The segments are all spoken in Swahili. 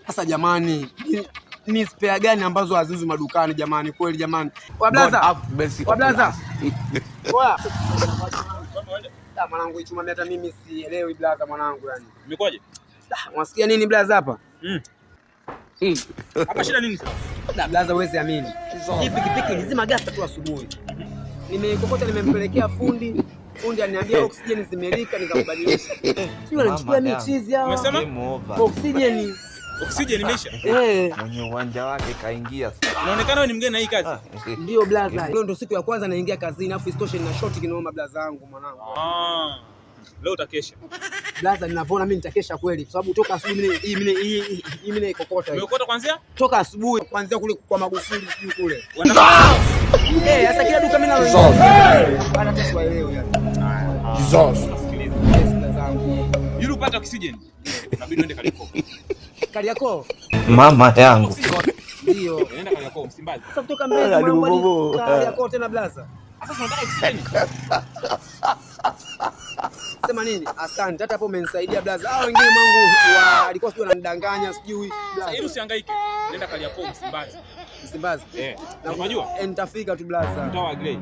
Sasa jamani, ni spare gani ambazo haziuzwi madukani jamani? Kweli jamani. Kwa blaza. Kwa blaza. Oya. Mwanangu ichuma hata mimi sielewi blaza mwanangu yani. Imekwaje? Unasikia nini blaza hapa? Hapa shida nini sasa? Blaza wewe amini. Hii pikipiki nzima gasta tu asubuhi. Nimekokota nimempelekea fundi. Fundi ananiambia oksijeni zimelika nikabadilisha. Sio anachukua michizi hawa. Umesema? Oksijeni. Oksijeni imeisha? Mwenye uwanja wake kaingia sasa. Unaonekana wewe ni mgeni na hii kazi. Ndio blaza. Leo ndo siku ya kwanza naingia kazini afu istoshe na shoti kinaoma blaza wangu mwanangu. Leo utakesha. Blaza ninavyoona mimi nitakesha kweli kwa sababu toka asubuhi mimi naikokota. Umekokota kwanzia? Toka asubuhi kuanzia kule kwa Magufuli sijui kule. Sasa kila duka mimi nalo. Bana tusiwaelewe yani. Sikiliza. Yule upata oksijeni. Inabidi uende Kariakoo. Kariakoo? Mama yangu. Ndio. Nenda Kariakoo Msimbazi. Sasa kutoka Mbezi mwanangu Kariakoo tena blaza. Sasa unataka oksijeni? Sema nini? Asante. Hata hapo umenisaidia blaza. Hao wengine mwangu alikuwa sio ananidanganya sijui. Sasa ili usihangaike. Nenda Kariakoo Msimbazi. Msimbazi? Na unajua? Nitafika tu blaza. Mtaa wa Grey.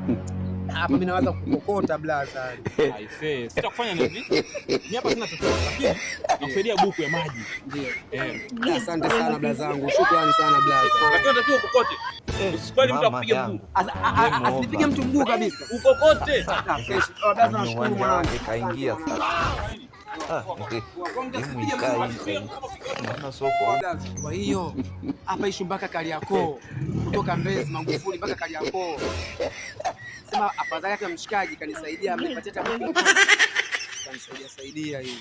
Hapa mimi naanza kukokota blaza. I say, sitakufanya nini? Ni hapa sina chochote lakini nakusaidia buku ya maji. Ndio. Asante sana blaza wangu. Shukrani sana blaza. Lakini unatakiwa ukokote. Usikubali mtu akupige mguu. Asinipige mtu mguu kabisa. Ukokote. Blaza nashukuru mwanangu. Kaingia sasa. Kwa hiyo hapa ishi mpaka Kariakoo, kutoka Mbezi Magufuli mpaka Kariakoo. Sema afadhali hata mshikaji kanisaidia, amenipatia hata mimi. Kanisaidia hii.